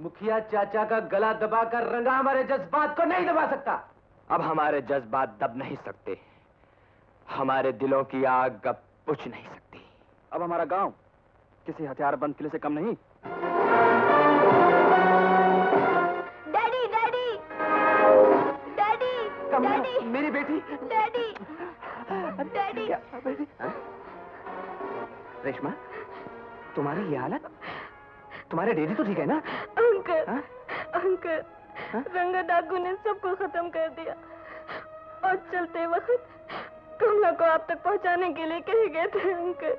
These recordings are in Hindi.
मुखिया चाचा का गला दबाकर रंगा हमारे जज्बात को नहीं दबा सकता। अब हमारे जज्बात दब नहीं सकते, हमारे दिलों की आग अब बुझ नहीं सकती। अब हमारा गांव किसी हथियारबंद किले से कम नहीं। डैडी डैडी डैडी डैडी मेरी बेटी डैडी डैडी बेटी रेशमा, तुम्हारी ये हालत, तुम्हारे डैडी तो ठीक है ना? अंकल अंकल, रंगा डाकू ने सबको खत्म कर दिया और चलते वक्त कमला को आप तक पहुंचाने के लिए कहे गए थे अंकल।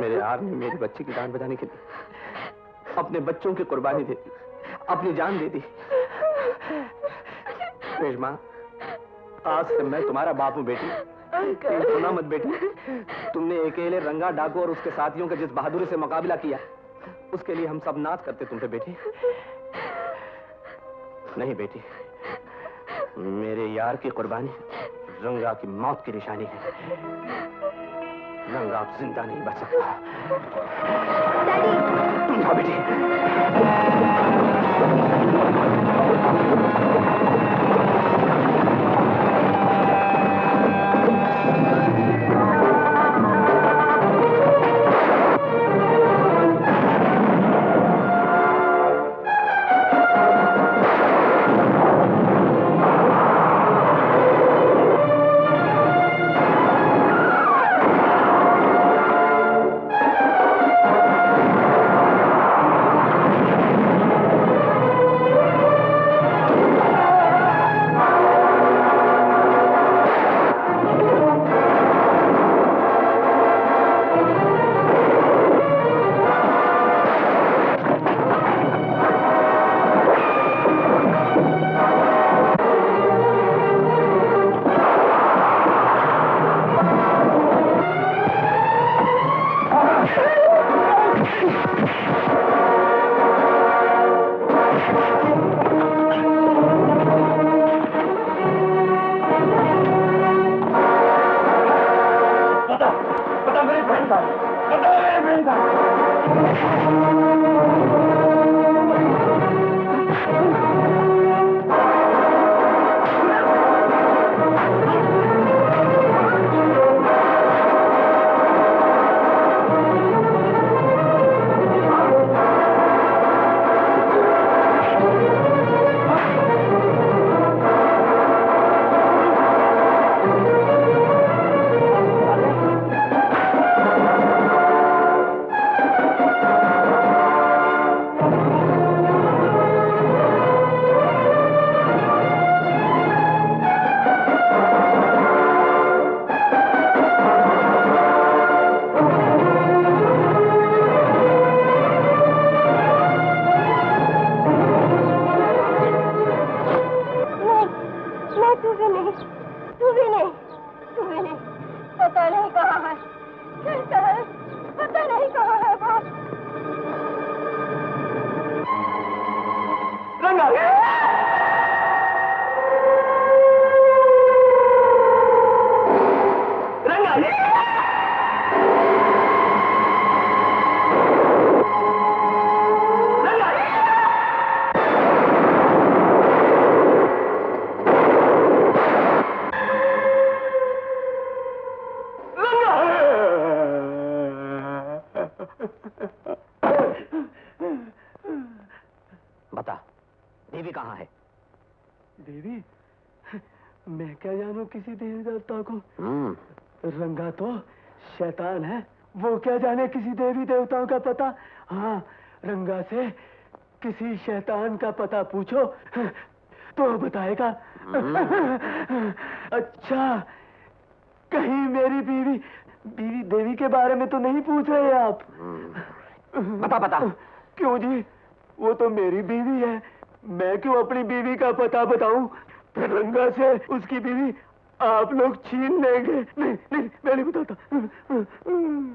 मेरे आर्मी मेरे बच्चे की जान बचाने के लिए अपने बच्चों की कुर्बानी दे दी, अपनी जान दे दी। रेशमा, आज से मैं तुम्हारा बाप हूँ बेटी। सुना मत बेटी, तुमने अकेले रंगा डाकू और उसके साथियों का जिस बहादुरी से मुकाबला किया, उसके लिए हम सब नाच करते तुम पे बेटी। नहीं बेटी, मेरे यार की कुर्बानी रंगा की मौत की निशानी है। रंगा अब जिंदा नहीं बच सकता। तुम जाओ बेटी। बता, देवी कहाँ है? देवी? मैं क्या जानू किसी देवी देवता को। रंगा तो शैतान है, वो क्या जाने किसी देवी देवताओं का पता। हाँ, रंगा से किसी शैतान का पता पूछो तो बताएगा। अच्छा, कहीं मेरी बीवी देवी के बारे में तो नहीं पूछ रहे आप? बता बता। क्यों जी, वो तो मेरी बीवी है, मैं क्यों अपनी बीवी का पता बताऊं? फिर रंगा से उसकी बीवी आप लोग छीन लेंगे। नहीं नहीं, मैं नहीं बताता।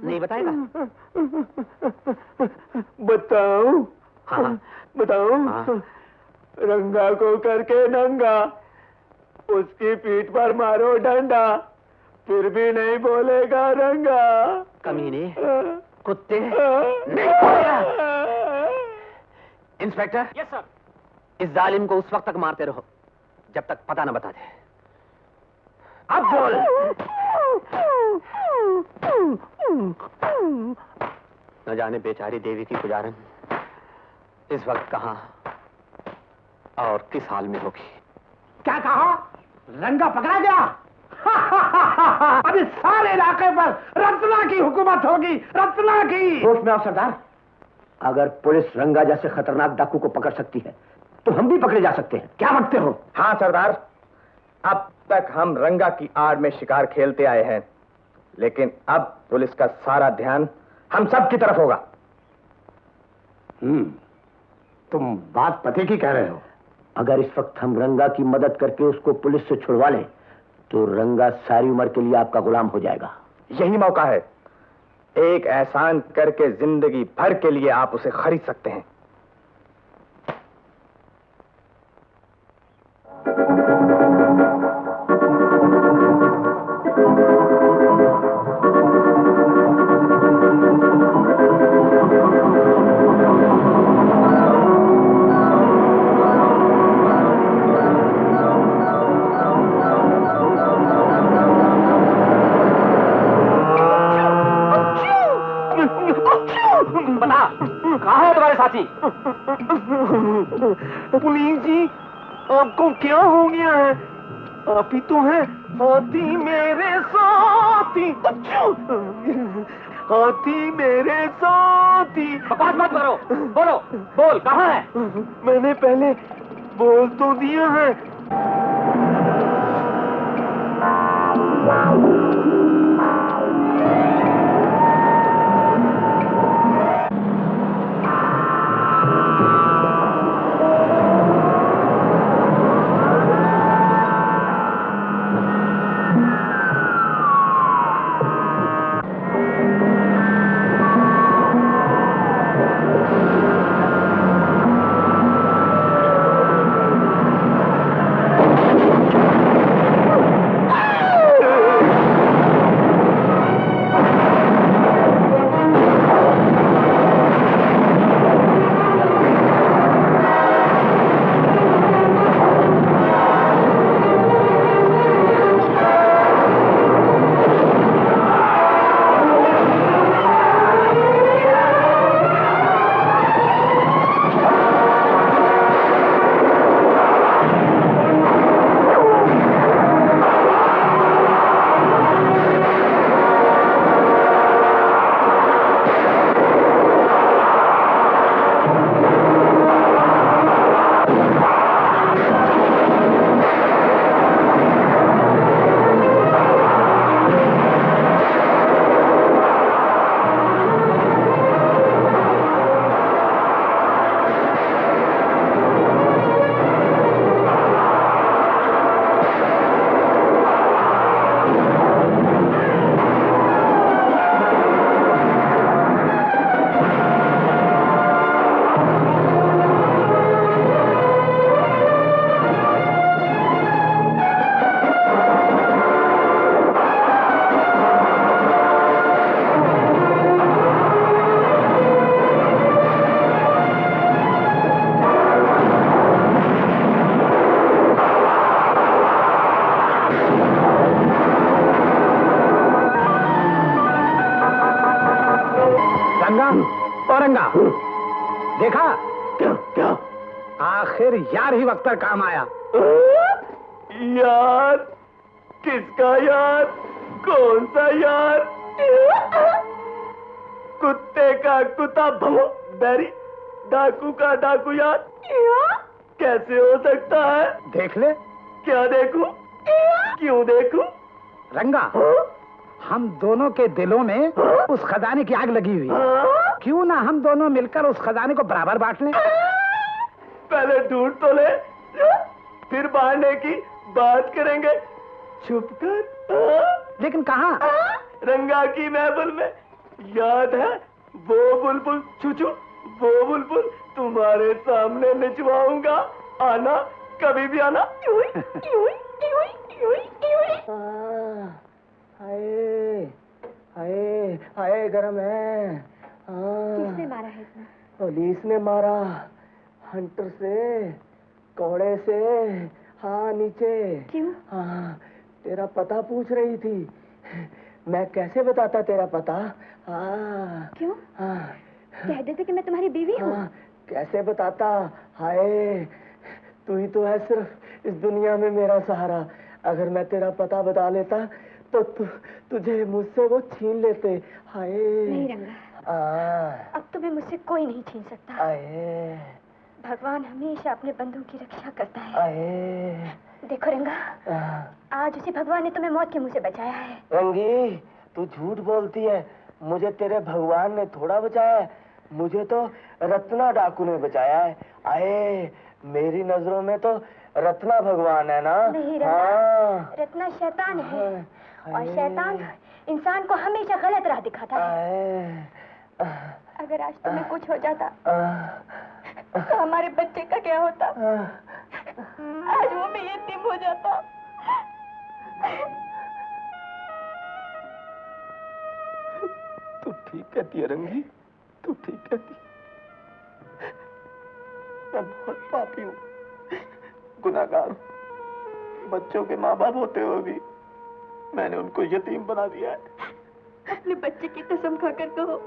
नहीं बताएगा? बताऊं? हाँ। बताऊं? हाँ। रंगा को करके नंगा, उसकी पीठ पर मारो डंडा, फिर भी नहीं बोलेगा रंगा। कमीने, कुत्ते, नहीं बोलेगा। इंस्पेक्टर। Yes sir. इस जालिम को उस वक्त तक मारते रहो जब तक पता न बता दे। अब बोल। न जाने बेचारी देवी की पुजारन इस वक्त कहां और किस हाल में होगी। क्या कहा? रंगा पकड़ा गया? अभी सारे इलाके पर रत्ना की हुकूमत होगी, रत्ना की। होश में आओ सरदार। अगर पुलिस रंगा जैसे खतरनाक डाकू को पकड़ सकती है तो हम भी पकड़े जा सकते हैं। क्या बकते हो? हाँ सरदार, अब तक हम रंगा की आड़ में शिकार खेलते आए हैं, लेकिन अब पुलिस का सारा ध्यान हम सब की तरफ होगा। तुम बात पते की कह रहे हो? अगर इस वक्त हम रंगा की मदद करके उसको पुलिस से छुड़वा लें तो रंगा सारी उम्र के लिए आपका गुलाम हो जाएगा। यही मौका है, एक एहसान करके जिंदगी भर के लिए आप उसे खरीद सकते हैं। बता, कहाँ है तुम्हारे साथी? पुलिस जी, आपको क्या हो गया है? आप ही तो हैं हाथी मेरे साथी। हाथी मेरे साथी। बकवास मत करो, बोलो, बोल कहाँ है? मैंने पहले बोल तो दिया है। औरंगा, देखा क्या? क्या आखिर यार ही वक्त पर काम आया। यार? किसका यार? कौन सा यार? कुत्ते का कुत्ता बैरी, डाकू का डाकू यार? कैसे हो सकता है? देख ले। क्या देखूं? क्यों देखूं? रंगा, हम दोनों के दिलों में उस खजाने की आग लगी हुई है। क्यों ना हम दोनों मिलकर उस खजाने को बराबर बांट लें? पहले ढूंढ तो ले, फिर बांटने की बात करेंगे। छुप कर। लेकिन कहाँ? रंगा की महफिल में। याद है वो बुलबुल चूचू? वो बुलबुल तुम्हारे सामने नचवाऊंगा। आना, कभी भी आना। हाय हाय हाय, गरम है। किसने मारा है इतना? पुलिस ने मारा, हंटर से, कोड़े से। हाँ, नीचे। क्यों? हाँ, तेरा पता पूछ रही थी। मैं कैसे बताता तेरा पता? हाँ। क्यों? हाँ, कह देते कि मैं तुम्हारी बीवी हूँ। हाँ, कैसे बताता? हाय, तू ही तो है सिर्फ इस दुनिया में मेरा सहारा। अगर मैं तेरा पता बता लेता तो तुझे मुझसे वो छीन लेते। हाय। नहीं रंगा, अब तुम्हें मुझसे कोई नहीं छीन सकता। आए, भगवान हमेशा अपने बंधुओं की रक्षा करता है। आए। देखो रंगा, आज उसी भगवान ने तुम्हें मौत के मुंह से बचाया है। रंगी, तू झूठ बोलती है। मुझे तेरे भगवान ने थोड़ा बचाया है, मुझे तो रत्ना डाकू ने बचाया है। आए, मेरी नजरों में तो रत्ना भगवान है ना? नहीं रंगा, हाँ। रत्ना शैतान है, और शैतान इंसान को हमेशा गलत राह दिखाता है। अगर आज तुम्हें कुछ हो जाता तो हमारे बच्चे का क्या होता? आज वो भी यतीम हो जाता। तू ठीक कहती है रंगी, तू ठीक कहती है। मैं बहुत पापी हूँ, गुनाहगार हूँ। बच्चों के माँ बाप होते हुए भी मैंने उनको यतीम बना दिया है। अपने बच्चे की कसम खाकर कहो,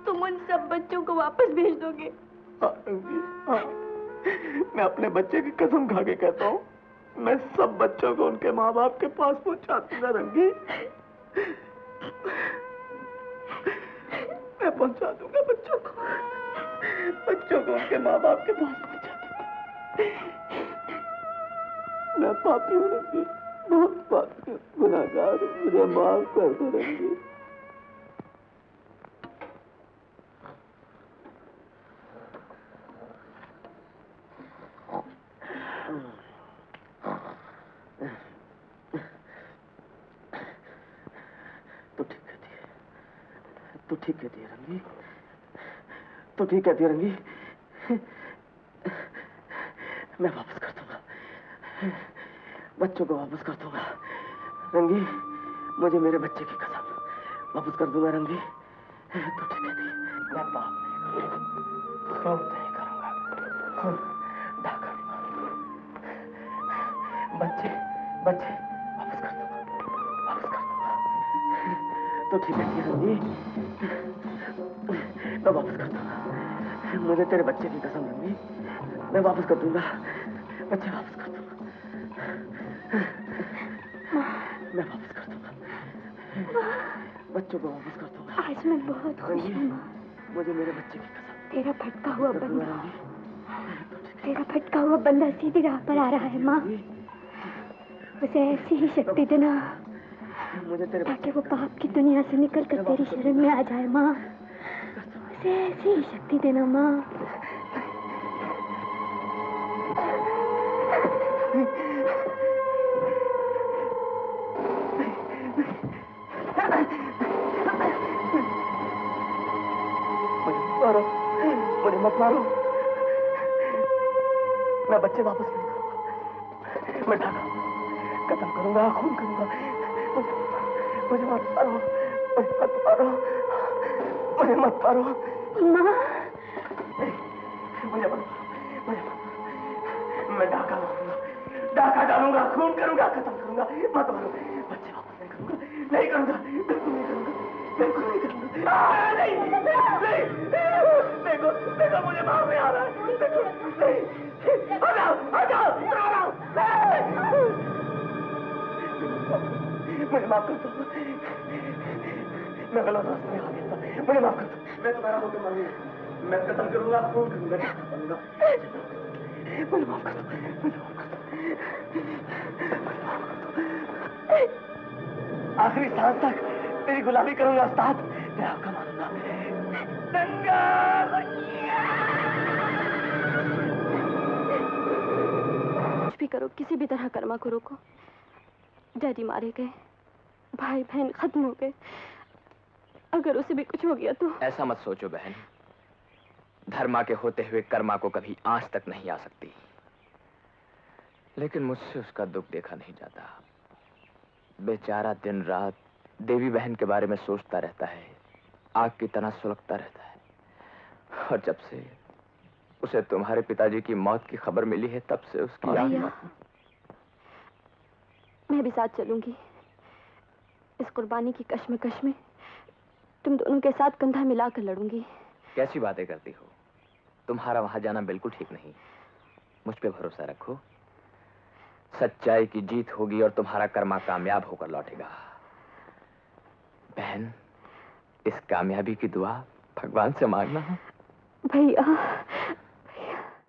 तुम उन सब बच्चों को वापस भेज दोगे? हाँ रंगी, हाँ। मैं अपने बच्चे की कसम खा के कहता हूँ, मैं सब बच्चों को उनके माँ बाप के पास पहुंचा दूंगा रंगी। मैं पहुंचा दूंगा बच्चों को उनके माँ बाप के पास पहुंचा दूंगा। मैं पापी हूँ रंगी, बहुत पापी हूँ, गुनाहगार हूँ, मुझे माफ कर दो रंगी। तू ठीक कहती है रंगी, तू ठीक कहती है रंगी। मैं वापस कर दूंगा, बच्चों को वापस कर दूंगा रंगी। मुझे मेरे बच्चे की कसम, वापस कर दूंगा रंगी। तू ठीक कहती है। मैं पाप नहीं करूंगा, खून नहीं करूंगा, डाका नहीं मारूंगा। बच्चे वापस कर दूंगा, वापस कर दूंगा। तो ठीक है रंगी, मैं वापस कर दूंगा। मुझे तेरे बच्चे की कसम रंगी, मैं वापस कर दूंगा, बच्चे वापस कर दूंगा। मैं वापस कर दूंगा, बच्चों को वापस कर दूंगा। आज मैं बहुत खुश हूँ। मुझे मेरे बच्चे की कसम। तेरा भटका हुआ बंदा सीधी राह पर आ रहा है माँ। उसे ऐसी ही शक्ति देना ताकि वो पाप की दुनिया से निकलकर तेरी शरण में आ जाए माँ। उसे ऐसी ही शक्ति देना माँ। मुझे मत मारो, मैं बच्चे वापस नहीं करूंगा। मैं डाका कत्ल करूंगा, खून करूंगा। मुझे मत मारो, मुझे मत मारो, मुझे मत मारो माँ। मुझे मत मारो, मैं डाका मारूंगा, डाका डालूंगा, खून करूंगा, कत्ल करूंगा। मत मारो, बच्चे वापस नहीं करूंगा, नहीं करूंगा, बिल्कुल नहीं करूंगा, बिल्कुल नहीं करूंगा। नहीं, देखो, मुझे मारने आ रहा है। देखो, नहीं, हटाओ, मुझे माफ कर दो। मैं गलत रास्ते में आ गया था, मुझे माफ कर दो। मैं तुम्हारा होकर मारूंगा, मैं कत्ल करूंगा, खून करूंगा, डाका करूंगा। मुझे माफ कर दो, मुझे माफ कर दो। आखिरी सांस तक तेरी गुलामी करूंगा उस्ताद, तेरा हक मानूंगा। कुछ भी करो, किसी भी तरह कर्मा को रोको। डैडी मारे गए, भाई बहन खत्म हो गए, अगर उसे भी कुछ हो गया तो। ऐसा मत सोचो बहन, धर्मा के होते हुए कर्मा को कभी आंच तक नहीं आ सकती, लेकिन मुझसे उसका दुख देखा नहीं जाता। बेचारा दिन रात देवी बहन के बारे में सोचता रहता है, आग की तरह सुलगता रहता है। और जब से उसे तुम्हारे पिताजी की मौत की खबर मिली है, तब से उसकी भैया, मैं भी साथ चलूंगी। इस कुर्बानी की कश्मकश में तुम दोनों के साथ कंधा मिलाकर लड़ूंगी। कैसी बातें करती हो? तुम्हारा वहां जाना बिल्कुल ठीक नहीं। मुझ पे भरोसा रखो, सच्चाई की जीत होगी और तुम्हारा कर्मा कामयाब होकर लौटेगा। बहन, इस कामयाबी की दुआ भगवान से मांगना। भैया